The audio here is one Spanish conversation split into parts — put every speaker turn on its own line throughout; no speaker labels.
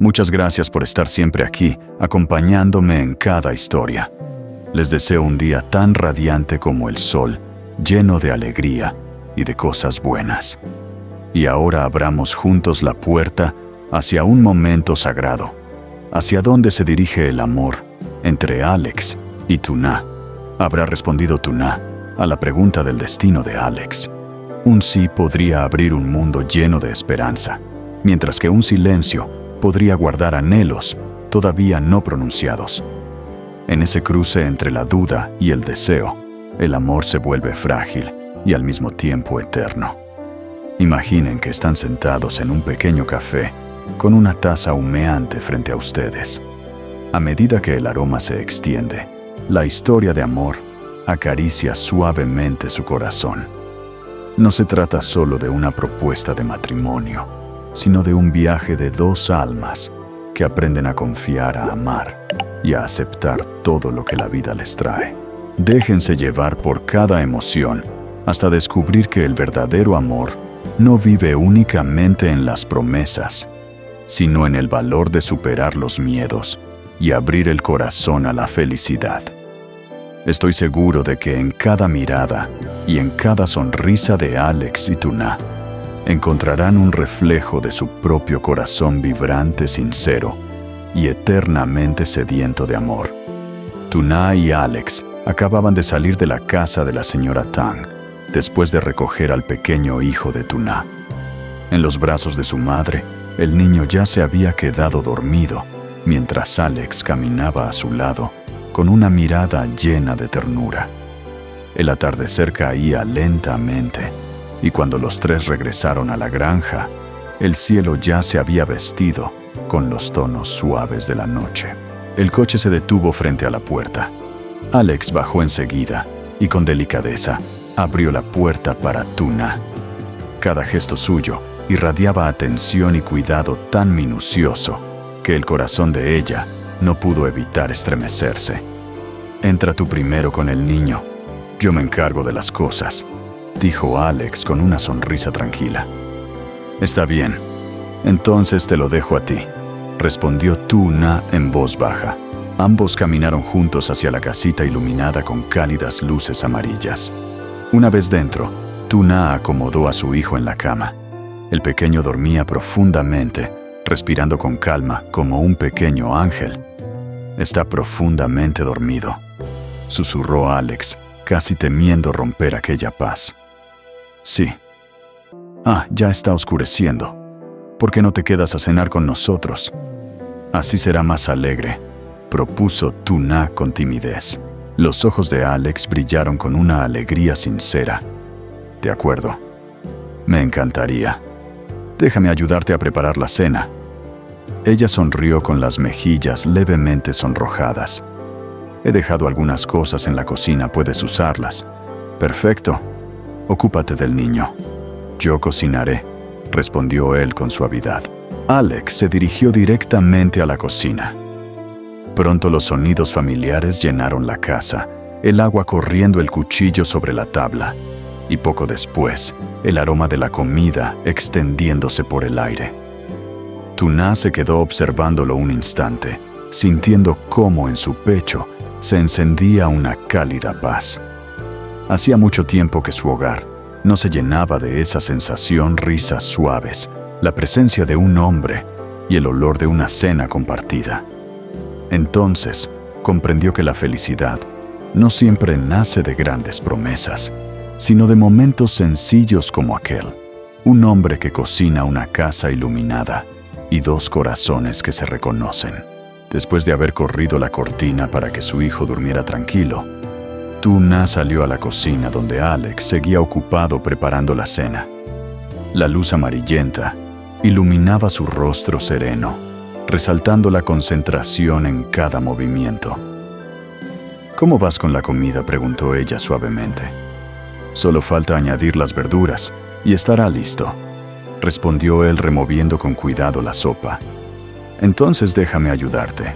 Muchas gracias por estar siempre aquí, acompañándome en cada historia. Les deseo un día tan radiante como el sol, lleno de alegría y de cosas buenas. Y ahora abramos juntos la puerta hacia un momento sagrado, hacia donde se dirige el amor entre Alex y Tuna. ¿Habrá respondido Tuna a la pregunta del destino de Alex? Un sí podría abrir un mundo lleno de esperanza, mientras que un silencio podría guardar anhelos todavía no pronunciados. En ese cruce entre la duda y el deseo, el amor se vuelve frágil y al mismo tiempo eterno. Imaginen que están sentados en un pequeño café con una taza humeante frente a ustedes. A medida que el aroma se extiende, la historia de amor acaricia suavemente su corazón. No se trata solo de una propuesta de matrimonio, sino de un viaje de dos almas que aprenden a confiar, a amar y a aceptar todo lo que la vida les trae. Déjense llevar por cada emoción hasta descubrir que el verdadero amor no vive únicamente en las promesas, sino en el valor de superar los miedos y abrir el corazón a la felicidad. Estoy seguro de que en cada mirada y en cada sonrisa de Alex y Tuna encontrarán un reflejo de su propio corazón vibrante, sincero y eternamente sediento de amor. Tuna y Alex acababan de salir de la casa de la señora Tang después de recoger al pequeño hijo de Tuna. En los brazos de su madre, el niño ya se había quedado dormido, mientras Alex caminaba a su lado con una mirada llena de ternura. El atardecer caía lentamente, y cuando los tres regresaron a la granja, el cielo ya se había vestido con los tonos suaves de la noche. El coche se detuvo frente a la puerta. Alex bajó enseguida y con delicadeza abrió la puerta para Tuna. Cada gesto suyo irradiaba atención y cuidado tan minucioso que el corazón de ella no pudo evitar estremecerse. «Entra tú primero con el niño. Yo me encargo de las cosas», dijo Alex con una sonrisa tranquila. «Está bien. Entonces te lo dejo a ti», respondió Tuna en voz baja. Ambos caminaron juntos hacia la casita iluminada con cálidas luces amarillas. Una vez dentro, Tuna acomodó a su hijo en la cama. El pequeño dormía profundamente, respirando con calma como un pequeño ángel. «Está profundamente dormido», susurró Alex, casi temiendo romper aquella paz. «Sí». Ya está oscureciendo. ¿Por qué no te quedas a cenar con nosotros? Así será más alegre», propuso Tuna con timidez. Los ojos de Alex brillaron con una alegría sincera. «De acuerdo. Me encantaría. Déjame ayudarte a preparar la cena». Ella sonrió con las mejillas levemente sonrojadas. «He dejado algunas cosas en la cocina, puedes usarlas». «Perfecto. Ocúpate del niño. Yo cocinaré», respondió él con suavidad. Alex se dirigió directamente a la cocina. Pronto los sonidos familiares llenaron la casa, el agua corriendo, el cuchillo sobre la tabla, y poco después, el aroma de la comida extendiéndose por el aire. Tuna se quedó observándolo un instante, sintiendo cómo en su pecho se encendía una cálida paz. Hacía mucho tiempo que su hogar no se llenaba de esa sensación, risas suaves, la presencia de un hombre y el olor de una cena compartida. Entonces, comprendió que la felicidad no siempre nace de grandes promesas, sino de momentos sencillos como aquel. Un hombre que cocina una casa iluminada y dos corazones que se reconocen. Después de haber corrido la cortina para que su hijo durmiera tranquilo, Tuna salió a la cocina donde Alex seguía ocupado preparando la cena. La luz amarillenta iluminaba su rostro sereno, resaltando la concentración en cada movimiento. «¿Cómo vas con la comida?», preguntó ella suavemente. «Solo falta añadir las verduras y estará listo», respondió él removiendo con cuidado la sopa. «Entonces déjame ayudarte»,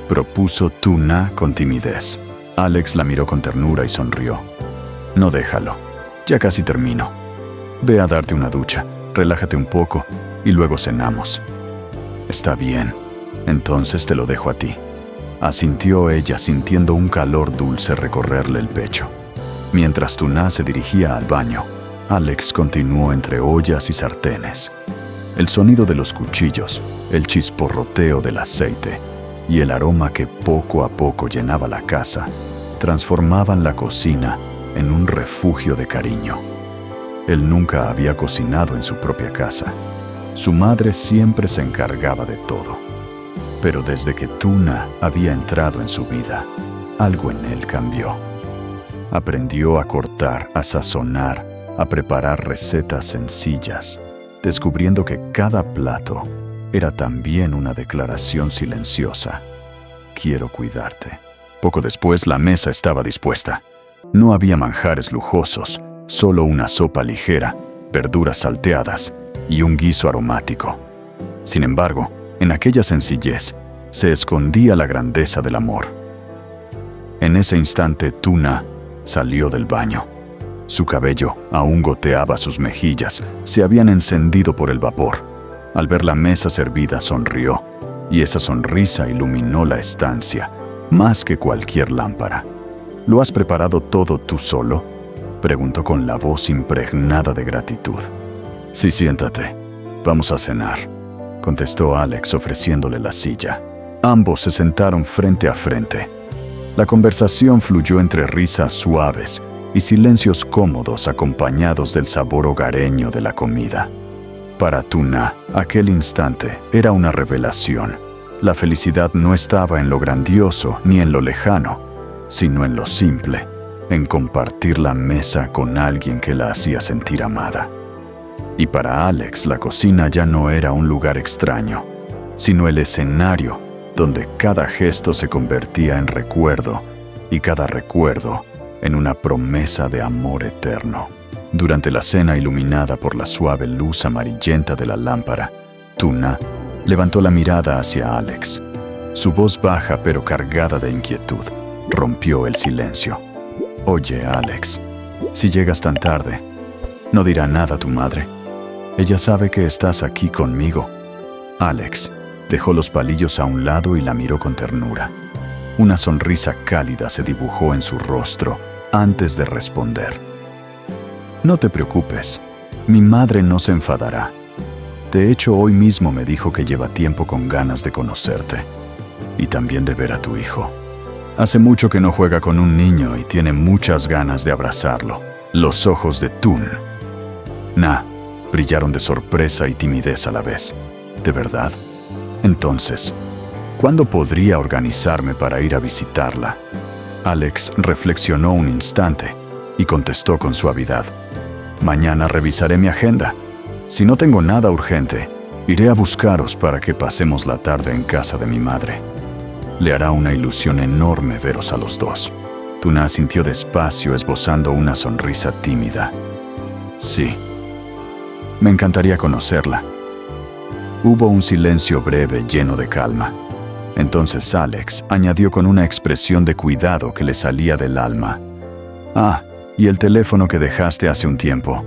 propuso Tuna con timidez. Alex la miró con ternura y sonrió. «No, déjalo. Ya casi termino. Ve a darte una ducha, relájate un poco y luego cenamos». «Está bien», Entonces te lo dejo a ti. Asintió ella, sintiendo un calor dulce recorrerle el pecho. Mientras Tuna se dirigía al baño, Alex continuó entre ollas y sartenes. El sonido de los cuchillos, el chisporroteo del aceite y el aroma que poco a poco llenaba la casa, transformaban la cocina en un refugio de cariño. Él nunca había cocinado en su propia casa. Su madre siempre se encargaba de todo. Pero desde que Tuna había entrado en su vida, algo en él cambió. Aprendió a cortar, a sazonar, a preparar recetas sencillas, descubriendo que cada plato era también una declaración silenciosa. Quiero cuidarte. Poco después la mesa estaba dispuesta. No había manjares lujosos, solo una sopa ligera, verduras salteadas y un guiso aromático. Sin embargo, en aquella sencillez se escondía la grandeza del amor. En ese instante Tuna salió del baño. Su cabello aún goteaba sus mejillas, se habían encendido por el vapor. Al ver la mesa servida sonrió, y esa sonrisa iluminó la estancia, más que cualquier lámpara. ¿Lo has preparado todo tú solo?, preguntó con la voz impregnada de gratitud. Sí, siéntate. Vamos a cenar, contestó Alex ofreciéndole la silla. Ambos se sentaron frente a frente. La conversación fluyó entre risas suaves y silencios cómodos acompañados del sabor hogareño de la comida. Para Tuna, aquel instante era una revelación. La felicidad no estaba en lo grandioso ni en lo lejano, sino en lo simple, en compartir la mesa con alguien que la hacía sentir amada. Y para Alex, la cocina ya no era un lugar extraño, sino el escenario donde cada gesto se convertía en recuerdo y cada recuerdo en una promesa de amor eterno. Durante la cena iluminada por la suave luz amarillenta de la lámpara, Tuna levantó la mirada hacia Alex. Su voz baja pero cargada de inquietud rompió el silencio. Oye, Alex, si llegas tan tarde, ¿no dirá nada tu madre? Ella sabe que estás aquí conmigo. Alex dejó los palillos a un lado y la miró con ternura. Una sonrisa cálida se dibujó en su rostro antes de responder. No te preocupes, mi madre no se enfadará. De hecho, hoy mismo me dijo que lleva tiempo con ganas de conocerte y también de ver a tu hijo. Hace mucho que no juega con un niño y tiene muchas ganas de abrazarlo. Los ojos de Tuna brillaron de sorpresa y timidez a la vez. ¿De verdad? Entonces, ¿cuándo podría organizarme para ir a visitarla? Alex reflexionó un instante y contestó con suavidad. Mañana revisaré mi agenda. Si no tengo nada urgente, iré a buscaros para que pasemos la tarde en casa de mi madre. Le hará una ilusión enorme veros a los dos. Tuna asintió despacio, esbozando una sonrisa tímida. Sí. Me encantaría conocerla. Hubo un silencio breve lleno de calma. Entonces Alex añadió con una expresión de cuidado que le salía del alma. Ah, y el teléfono que dejaste hace un tiempo.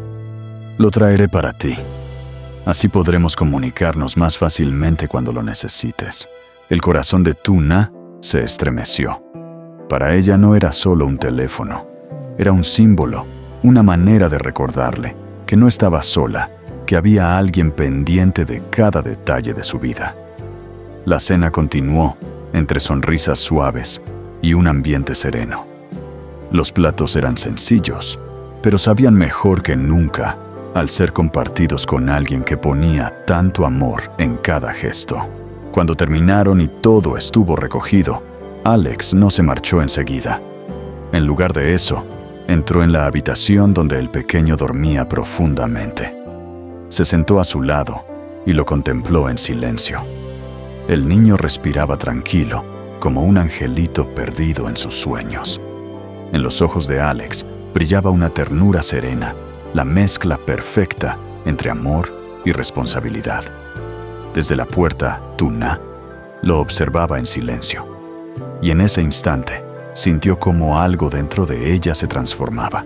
Lo traeré para ti. Así podremos comunicarnos más fácilmente cuando lo necesites. El corazón de Tuna se estremeció. Para ella no era solo un teléfono. Era un símbolo, una manera de recordarle que no estaba sola, que había alguien pendiente de cada detalle de su vida. La cena continuó entre sonrisas suaves y un ambiente sereno. Los platos eran sencillos, pero sabían mejor que nunca al ser compartidos con alguien que ponía tanto amor en cada gesto. Cuando terminaron y todo estuvo recogido, Alex no se marchó enseguida. En lugar de eso, entró en la habitación donde el pequeño dormía profundamente. Se sentó a su lado y lo contempló en silencio. El niño respiraba tranquilo, como un angelito perdido en sus sueños. En los ojos de Alex brillaba una ternura serena, la mezcla perfecta entre amor y responsabilidad. Desde la puerta, Tuna lo observaba en silencio, y en ese instante sintió como algo dentro de ella se transformaba.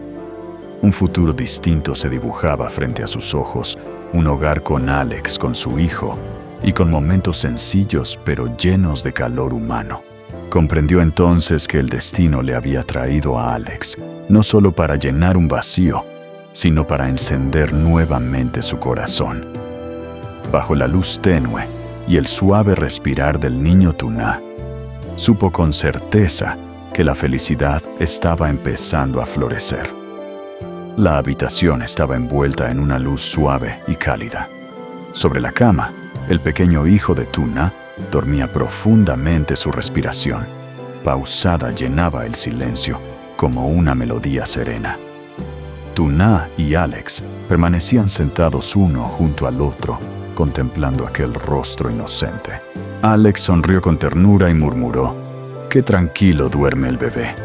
Un futuro distinto se dibujaba frente a sus ojos, un hogar con Alex, con su hijo, y con momentos sencillos pero llenos de calor humano. Comprendió entonces que el destino le había traído a Alex, no solo para llenar un vacío, sino para encender nuevamente su corazón. Bajo la luz tenue y el suave respirar del niño Tuna, supo con certeza que la felicidad estaba empezando a florecer. La habitación estaba envuelta en una luz suave y cálida. Sobre la cama, el pequeño hijo de Tuna dormía profundamente. Su respiración, pausada, llenaba el silencio como una melodía serena. Tuna y Alex permanecían sentados uno junto al otro, contemplando aquel rostro inocente. Alex sonrió con ternura y murmuró: «Qué tranquilo duerme el bebé».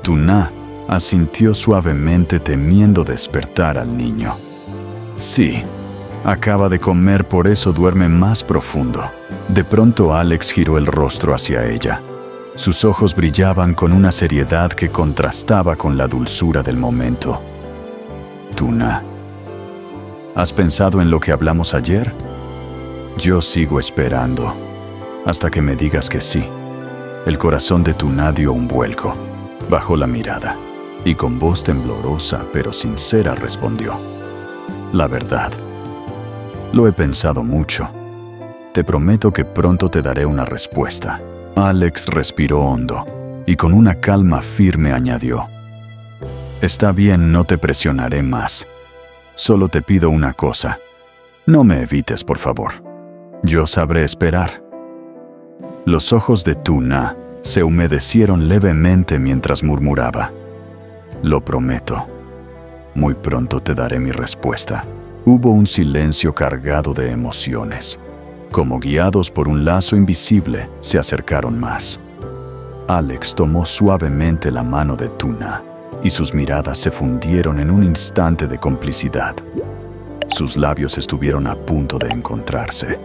Tuna asintió suavemente, temiendo despertar al niño. «Sí, acaba de comer, por eso duerme más profundo». De pronto Alex giró el rostro hacia ella. Sus ojos brillaban con una seriedad que contrastaba con la dulzura del momento. «Tuna, ¿has pensado en lo que hablamos ayer? Yo sigo esperando, hasta que me digas que sí». El corazón de Tuna dio un vuelco, bajó la mirada y con voz temblorosa pero sincera respondió: «La verdad, lo he pensado mucho. Te prometo que pronto te daré una respuesta». Alex respiró hondo y con una calma firme añadió: «Está bien, no te presionaré más. Solo te pido una cosa. No me evites, por favor. Yo sabré esperar». Los ojos de Tuna se humedecieron levemente mientras murmuraba: «Lo prometo. Muy pronto te daré mi respuesta». Hubo un silencio cargado de emociones. Como guiados por un lazo invisible, se acercaron más. Alex tomó suavemente la mano de Tuna y sus miradas se fundieron en un instante de complicidad. Sus labios estuvieron a punto de encontrarse.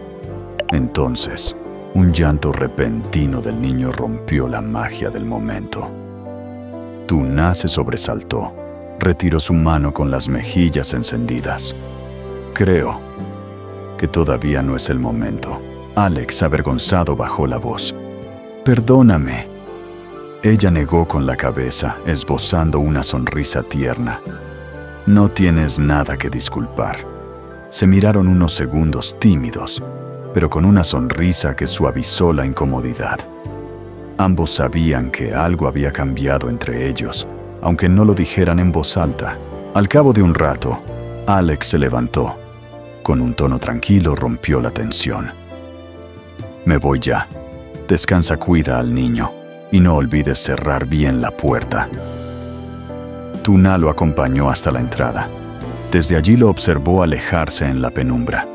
Entonces, un llanto repentino del niño rompió la magia del momento. Tuna se sobresaltó, retiró su mano con las mejillas encendidas. «Creo que todavía no es el momento». Alex, avergonzado, bajó la voz. «Perdóname». Ella negó con la cabeza, esbozando una sonrisa tierna. «No tienes nada que disculpar». Se miraron unos segundos tímidos, pero con una sonrisa que suavizó la incomodidad. Ambos sabían que algo había cambiado entre ellos, aunque no lo dijeran en voz alta. Al cabo de un rato, Alex se levantó. Con un tono tranquilo rompió la tensión. «Me voy ya. Descansa, cuida al niño y no olvides cerrar bien la puerta». Tuna lo acompañó hasta la entrada. Desde allí lo observó alejarse en la penumbra.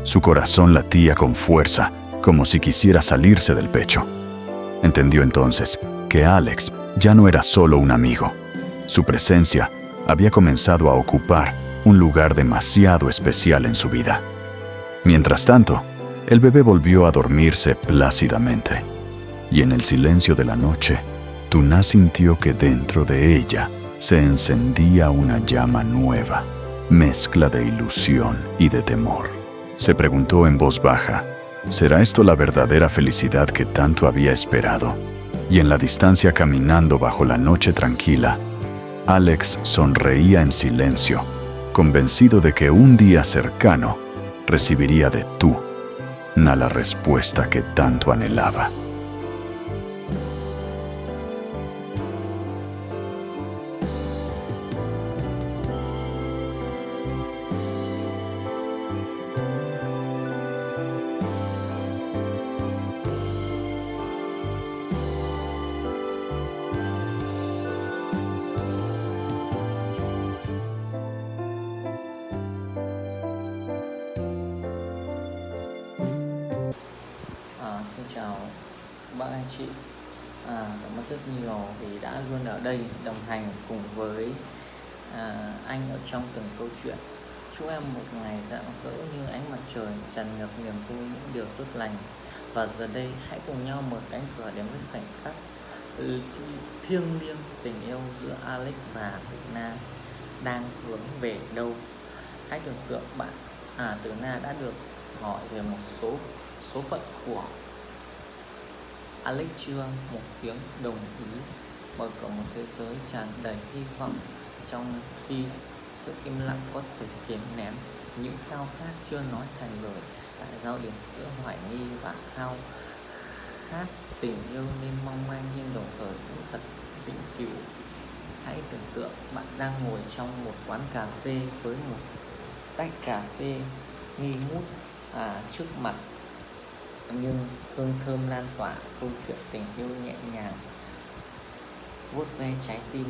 Su corazón latía con fuerza, como si quisiera salirse del pecho. Entendió entonces que Alex ya no era solo un amigo. Su presencia había comenzado a ocupar un lugar demasiado especial en su vida. Mientras tanto, el bebé volvió a dormirse plácidamente, y en el silencio de la noche, Tuna sintió que dentro de ella se encendía una llama nueva, mezcla de ilusión y de temor. Se preguntó en voz baja: ¿será esto la verdadera felicidad que tanto había esperado? Y en la distancia, caminando bajo la noche tranquila, Alex sonreía en silencio, convencido de que un día cercano recibiría de Tuna la respuesta que tanto anhelaba.
Xin chào các anh chị. Cảm ơn rất nhiều vì đã luôn ở đây đồng hành cùng với anh ở trong từng câu chuyện. Chúc em một ngày rạng rỡ như ánh mặt trời, tràn ngập niềm vui, những điều tốt lành. Và giờ đây hãy cùng nhau mở cánh cửa đến với khoảnh khắc thiêng liêng tình yêu giữa Alex và Tuna đang hướng về đâu. Hãy tưởng tượng Tuna đã được hỏi về một số phận của Alex chưa? Một tiếng đồng ý mở cửa một thế giới tràn đầy hy vọng, trong khi sự im lặng có thể kiềm nén những khao khát chưa nói thành lời. Tại giao điểm giữa hoài nghi và khao khát tình yêu nên mong manh nhưng đồng thời cũng thật vĩnh cửu. Hãy tưởng tượng bạn đang ngồi trong một quán cà phê với một tách cà phê nghi ngút trước mặt, nhưng hương thơm lan tỏa, câu chuyện tình yêu nhẹ nhàng vuốt ve trái tim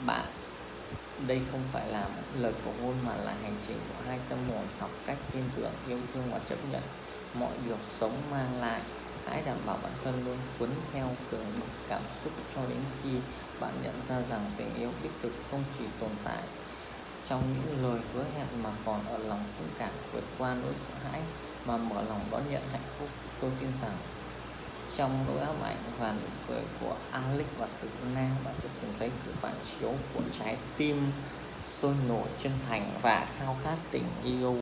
bạn. Đây không phải là lời cầu hôn mà là hành trình của hai tâm hồn học cách tin tưởng, yêu thương và chấp nhận mọi điều sống mang lại. Hãy đảm bảo bản thân luôn cuốn theo từng bậc cảm xúc cho đến khi bạn nhận ra rằng tình yêu đích thực không chỉ tồn tại trong những lời hứa hẹn mà còn ở lòng dũng cảm vượt qua nỗi sợ hãi mà mở lòng đón nhận hạnh phúc. Tôi tin rằng trong nỗi ám ảnh và nụ cười của Alex và Tử Na, bạn sẽ tìm thấy sự phản chiếu của trái tim sôi nổi, chân thành và khao khát tình yêu.